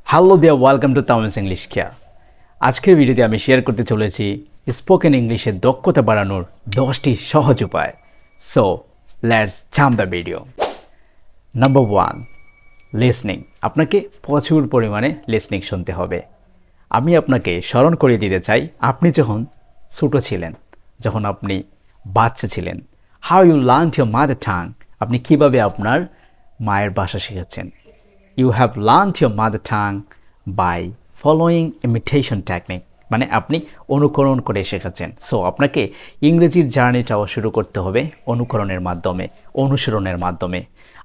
Hello there welcome to Tamim's English care. আজকের ভিডিওতে আমি শেয়ার করতে চলেছি স্পোকেন ইংলিশের দক্ষতা বাড়ানোর 10টি সহজ উপায়। So let's jump the video. Number 1, listening. আপনাকে প্রচুর পরিমাণে লিসনিং শুনতে হবে। আমি আপনাকে স্মরণ করিয়ে দিতে চাই, আপনি যখন ছোটো ছিলেন, যখন আপনি বাচ্চা ছিলেন, how you learn your mother tongue, আপনি কীভাবে আপনার মায়ের ভাষা শিখেছেন। You have learned your mother tongue by following imitation technique, মানে আপনি অনুকরণ করে শেখাচ্ছেন। সো আপনাকে ইংরেজির জার্নিটাও শুরু করতে হবে অনুকরণের মাধ্যমে, অনুসরণের মাধ্যমে।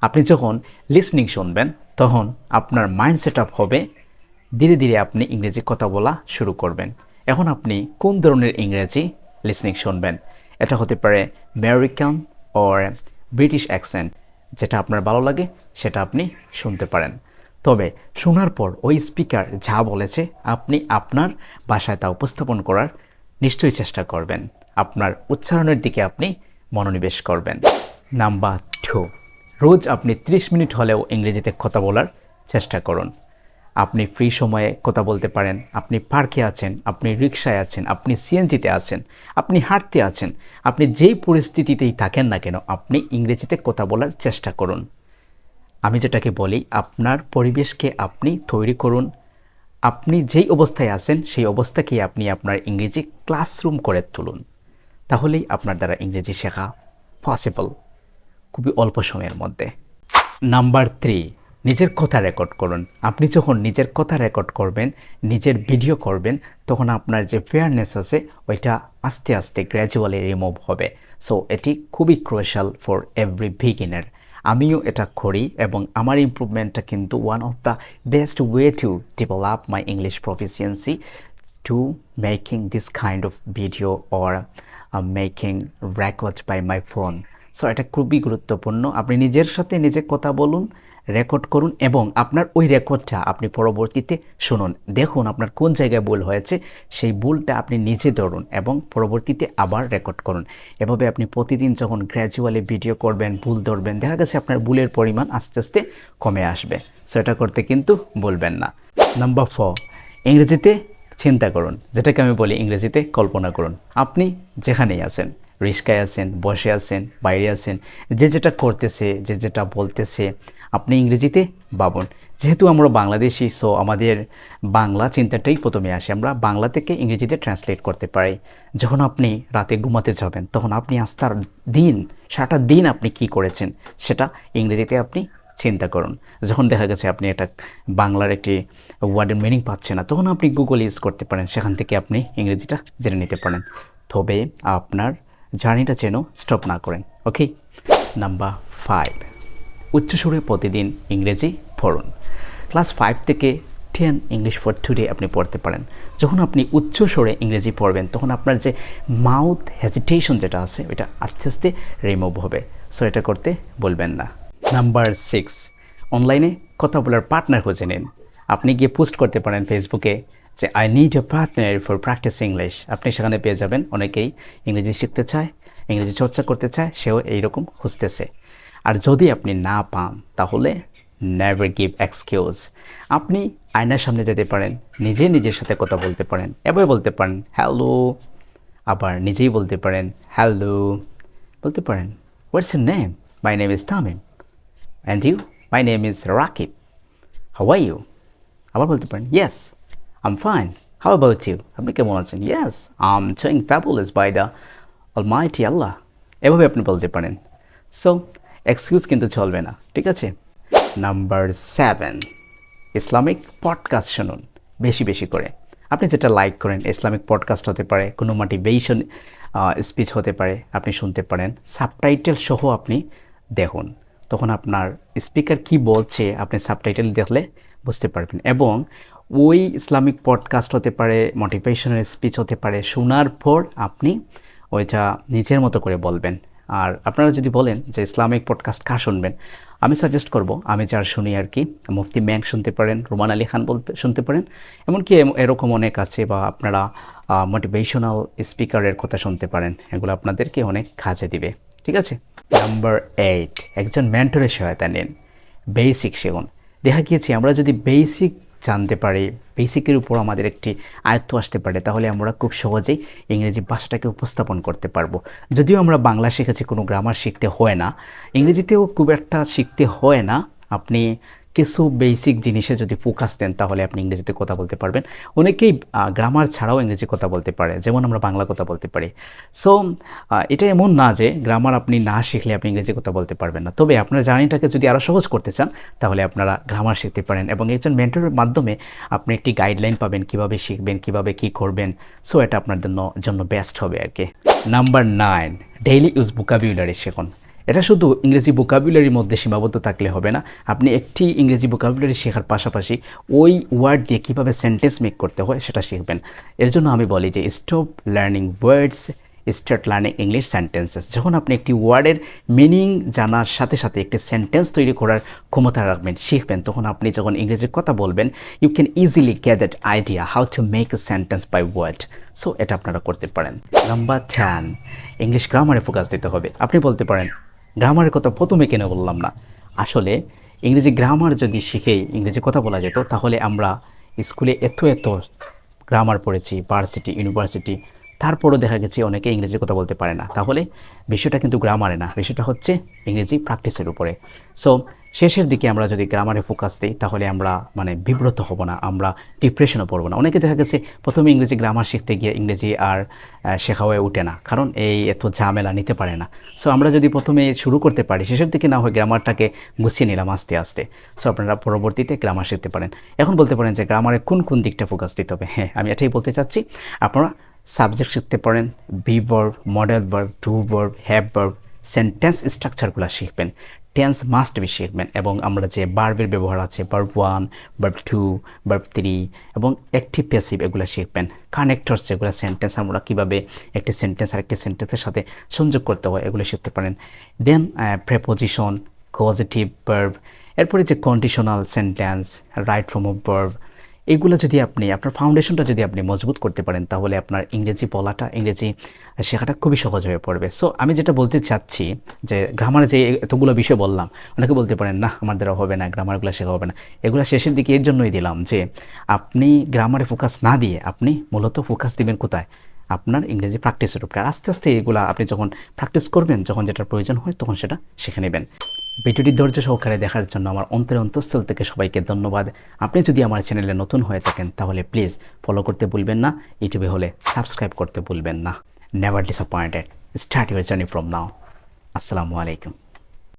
আপনি যখন লিসনিং শুনবেন তখন আপনার মাইন্ড সেট আপ হবে, ধীরে ধীরে আপনি ইংরেজি কথা বলা শুরু করবেন। এখন আপনি কোন ধরনের ইংরেজি লিসনিং শুনবেন? এটা হতে পারে আমেরিকান অর ব্রিটিশ অ্যাকসেন্ট, যেটা আপনার ভালো লাগে সেটা আপনি শুনতে পারেন। তবে শোনার পর ওই স্পিকার যা বলেছে আপনি আপনার ভাষায় তা উপস্থাপন করার নিশ্চয়ই চেষ্টা করবেন। আপনার উচ্চারণের দিকে আপনি মনোনিবেশ করবেন। নাম্বার 2, রোজ আপনি 30 মিনিট হলেও ইংরেজিতে কথা বলার চেষ্টা করুন। আপনি ফ্রি সময়ে কথা বলতে পারেন, আপনি পার্কে আছেন, আপনি রিকশায় আছেন, আপনি সিএনজিতে আছেন, আপনি হাঁটতে আছেন, আপনি যেই পরিস্থিতিতেই থাকেন না কেন আপনি ইংরেজিতে কথা বলার চেষ্টা করুন। আমি যেটাকে বলি, আপনার পরিবেশকে আপনি তৈরি করুন। আপনি যেই অবস্থায় আছেন সেই অবস্থাকে আপনি আপনার ইংরেজি ক্লাসরুম করে তুলুন। তাহলেই আপনার দ্বারা ইংরেজি শেখা পসিবল খুবই অল্প সময়ের মধ্যে। নাম্বার 3, নিজের কথা রেকর্ড করুন। আপনি যখন নিজের কথা রেকর্ড করবেন, নিজের ভিডিও করবেন, তখন আপনার যে ফেয়ারনেস আছে ওইটা আস্তে আস্তে গ্র্যাজুয়ালি রিমুভ হবে। সো এটি খুবই ক্রুশাল ফর এভরি বিগিনার। আমিও এটা করি এবং আমার ইমপ্রুভমেন্টটা কিন্তু one of the best way to develop my English proficiency to making this kind of video or making record by my phone. So এটা খুবই গুরুত্বপূর্ণ। আপনি নিজের সাথে নিজে কথা বলুন, রেকর্ড করুন এবং আপনার ওই রেকর্ডটা আপনি পরবর্তীতে শুনুন। দেখুন আপনার কোন জায়গায় ভুল হয়েছে, সেই ভুলটা আপনি নিজে ধরুন এবং পরবর্তীতে আবার রেকর্ড করুন। এভাবে আপনি প্রতিদিন যখন গ্র্যাজুয়ালি ভিডিও করবেন, ভুল ধরবেন, দেখা গেছে আপনার ভুলের পরিমাণ আস্তে আস্তে কমে আসবে। সো এটা করতে কিন্তু ভুলবেন না। নাম্বার 4, ইংরেজিতে চিন্তা করুন, যেটাকে আমি বলি ইংরেজিতে কল্পনা করুন। আপনি যেখানেই আছেন, রিস্কায় আছেন, বসে আছেন, বাইরে আছেন, যে যেটা করতেছে, যে যেটা বলতেছে, আপনি ইংরেজিতে ভাবুন। যেহেতু আমরা বাংলাদেশি, সো আমাদের বাংলা চিন্তাটাই প্রথমে আসে, আমরা বাংলা থেকে ইংরেজিতে ট্রান্সলেট করতে পারি। যখন আপনি রাতে ঘুমাতে যাবেন তখন আপনি আস্তার দিন, সারাটা দিন আপনি কি করেছেন সেটা ইংরেজিতে আপনি চিন্তা করুন। যখন দেখা গেছে আপনি একটা বাংলার একটি ওয়ার্ডের মিনিং পাচ্ছেন না, তখন আপনি গুগল ইউজ করতে পারেন, সেখান থেকে আপনি ইংরেজিটা জেনে নিতে পারেন। তবে আপনার জার্নিটা যেন স্টপ না করেন। ওকে। নাম্বার 5, উচ্চস্বরে প্রতিদিন ইংরেজি পড়ুন। ক্লাস 5 থেকে 10 ইংলিশ ফর টুডে আপনি পড়তে পারেন। যখন আপনি উচ্চস্বরে ইংরেজি পড়বেন তখন আপনার যে মাউথ হেজিটেশন যেটা আছে ওইটা আস্তে আস্তে রিমুভ হবে। সো এটা করতে বলবেন না। নাম্বার 6, অনলাইনে কথা বলার পার্টনার খুঁজে নিন। আপনি গিয়ে পোস্ট করতে পারেন ফেসবুকে যে I need a partner for practice English. আপনি সেখানে পেয়ে যাবেন অনেকেই ইংরেজি শিখতে চায়, ইংরেজি চর্চা করতে চায়, সেও এইরকম খুঁজতেছে। আর যদি আপনি না পান তাহলে নেভার গিভ এক্সকিউজ। আপনি আয়নার সামনে যেতে পারেন, নিজের সাথে কথা বলতে পারেন, এভাবে বলতে পারেন হ্যালো, আবার নিজেই বলতে পারেন হ্যালো, বলতে পারেন what's your name, my name is Tamim, and you, my name is Rakib, how are you. আবার বলতে পারেন yes I am fine, how about you, আপনি কেমন আছেন, yes I am doing fabulous by the almighty Allah. এভাবে আপনি বলতে পারেন। সো এক্সকিউজ কিন্তু চলবে না, ঠিক আছে। নাম্বার 7, ইসলামিক পডকাস্ট শুনুন বেশি বেশি করে। আপনি যেটা লাইক করেন, ইসলামিক পডকাস্ট হতে পারে, কোনো মোটিভেশন স্পিচ হতে পারে, আপনি শুনতে পারেন। সাবটাইটেল সহ আপনি দেখুন, তখন আপনার স্পিকার কি বলছে আপনি সাবটাইটেল দেখলে বুঝতে পারবেন। এবং ওই ইসলামিক পডকাস্ট হতে পারে, মোটিভেশনাল স্পিচ হতে পারে, শোনার পর আপনি ওইটা নিজের মতো করে বলবেন। আর আপনারা যদি বলেন যে ইসলামিক পডকাস্ট কার শুনবেন, আমি সাজেস্ট করব, আমি যার শুনি আর কি, মুফতি ম্যাং শুনতে পারেন, রুমান আলী খান শুনতে পারেন, এমনকি এরকম অনেক আছে, বা আপনারা মোটিভেশনাল স্পিকারের কথা শুনতে পারেন। এগুলো আপনাদেরকে অনেক কাজে দিবে, ঠিক আছে। নাম্বার 8, একজন মেন্টরের সহায়তা নিন। বেসিক শিখুন। দেখা গিয়েছে আমরা যদি বেসিক জানতে পারি, বেসিকের উপর আমাদের একটি আয়ত্ত আসতে পারে, তাহলে আমরা খুব সহজেই ইংরেজি ভাষাটাকে উপস্থাপন করতে পারবো। যদিও আমরা বাংলা শিখেছি, কোনো গ্রামার শিখতে হয় না, ইংরেজিতেও খুব একটা শিখতে হয় না। আপনি কিছু বেসিক জিনিসে যদি ফোকাস দেন তাহলে আপনি ইংরেজিতে কথা বলতে পারবেন। অনেকেই গ্রামার ছাড়াও ইংরেজি কথা বলতে পারে, যেমন আমরা বাংলা কথা বলতে পারি। সো এটা এমন না যে গ্রামার আপনি না শিখলে আপনি ইংরেজি কথা বলতে পারবেন না। তবে আপনার জার্নিটাকে যদি আরও সহজ করতে চান তাহলে আপনারা গ্রামার শিখতে পারেন, এবং একজন মেন্টরের মাধ্যমে আপনি একটি গাইডলাইন পাবেন কীভাবে শিখবেন, কীভাবে কী করবেন। সো এটা আপনার জন্য বেস্ট হবে আর কি। নাম্বার 9, ডেইলি ইউজ ভোকাবুলারি শিখুন। এটা শুধু ইংরেজি ভোকাবুলারির মধ্যে সীমাবদ্ধ থাকলে হবে না, আপনি একটি ইংরেজি ভোকাবুলারি শেখার পাশাপাশি ওই ওয়ার্ড দিয়ে কীভাবে সেন্টেন্স মেক করতে হয় সেটা শিখবেন। এর জন্য আমি বলি যে স্টপ লার্নিং ওয়ার্ডস, স্টার্ট লার্নিং ইংলিশ সেন্টেন্সেস। যখন আপনি একটি ওয়ার্ডের মিনিং জানার সাথে সাথে একটি সেন্টেন্স তৈরি করার ক্ষমতা রাখবেন, শিখবেন, তখন আপনি যখন ইংরেজির কথা বলবেন you can easily get that idea how to make a sentence by word. So এটা আপনারা করতে পারেন। নাম্বার 10, ইংলিশ গ্রামারে ফোকাস দিতে হবে। আপনি বলতে পারেন গ্রামারের কথা প্রথমে কেন বললাম না? আসলে ইংরেজি গ্রামার যদি শিখেই ইংরেজি কথা বলা যেত তাহলে আমরা স্কুলে এত গ্রামার পড়েছি, ভার্সিটি, ইউনিভার্সিটি, তারপরও দেখা গেছে অনেকে ইংরেজি কথা বলতে পারে না। তাহলে বিষয়টা কিন্তু গ্রামারে না, বিষয়টা হচ্ছে ইংরেজি প্র্যাকটিসের উপরে। সো শেষের দিকে আমরা যদি গ্রামারে ফোকাস দিই তাহলে আমরা বিব্রত হব না, আমরা ডিপ্রেশনে পড়ব না। অনেকে দেখা গেছে প্রথমে ইংরেজি গ্রামার শিখতে গিয়ে ইংরেজি আর শেখা হয়ে ওঠে না, কারণ এত ঝামেলা নিতে পারে না। সো আমরা যদি প্রথমে শুরু করতে পারি, শেষের দিকে না হয় গ্রামারটাকে গুছিয়ে নিলাম আস্তে আস্তে, সো আপনারা পরবর্তীতে গ্রামার শিখতে পারেন। এখন বলতে পারেন যে গ্রামারে কোন কোন দিকটা ফোকাস দিতে হবে। হ্যাঁ, আমি এটাই বলতে চাচ্ছি। আপনারা সাবজেক্ট শিখতে পারেন, be verb, modal verb, to verb, have verb, sentence স্ট্রাকচারগুলো শিখবেন, টেন্স মাস্ট বি শিখবেন, এবং আমরা যে ভার্বের ব্যবহার আছে ভার্ব 1, ভার্ব 2, ভার্ব 3 এবং অ্যাক্টিভ প্যাসিভ, এগুলো শিখবেন। কানেক্টরস যেগুলো সেন্টেন্স আমরা কীভাবে একটি সেন্টেন্স আর একটি সেন্টেন্সের সাথে সংযোগ করতে হয় এগুলো শিখতে পারেন। দেন প্রেপোজিশন, পজিটিভ ভার্ব, এরপরে যে conditional sentence, right form of verb, এগুলো যদি আপনার ফাউন্ডেশনটা যদি আপনি মজবুত করতে পারেন তাহলে আপনার ইংরেজি বলাটা, ইংরেজি শেখাটা খুবই সহজ হয়ে পড়বে। সো আমি যেটা বলতে চাচ্ছি যে গ্রামারে যে এতগুলো বিষয় বললাম, অনেকে বলতে পারেন না আমার দ্বারা হবে না, গ্রামারগুলো শেখা হবে না। এগুলো শেষের দিকে এর জন্যই দিলাম যে আপনি গ্রামারে ফোকাস না দিয়ে আপনি মূলত ফোকাস দিবেন কোথায়? আপনার ইংরেজি প্র্যাকটিসের উপরে। আস্তে আস্তে এগুলো আপনি যখন প্র্যাকটিস করবেন, যখন যেটার প্রয়োজন হয় তখন সেটা শিখে নেবেন। ভিডিওটি ধৈর্য সহকারে দেখার জন্য আমার অন্তঃস্থল থেকে সবাইকে ধন্যবাদ। আপনি যদি আমার চ্যানেলে নতুন হয়ে থাকেন তাহলে প্লিজ ফলো করতে ভুলবেন না, ইউটিউবে হলে সাবস্ক্রাইব করতে ভুলবেন না। Never disappointed, start your journey from now. আসসালামু আলাইকুম।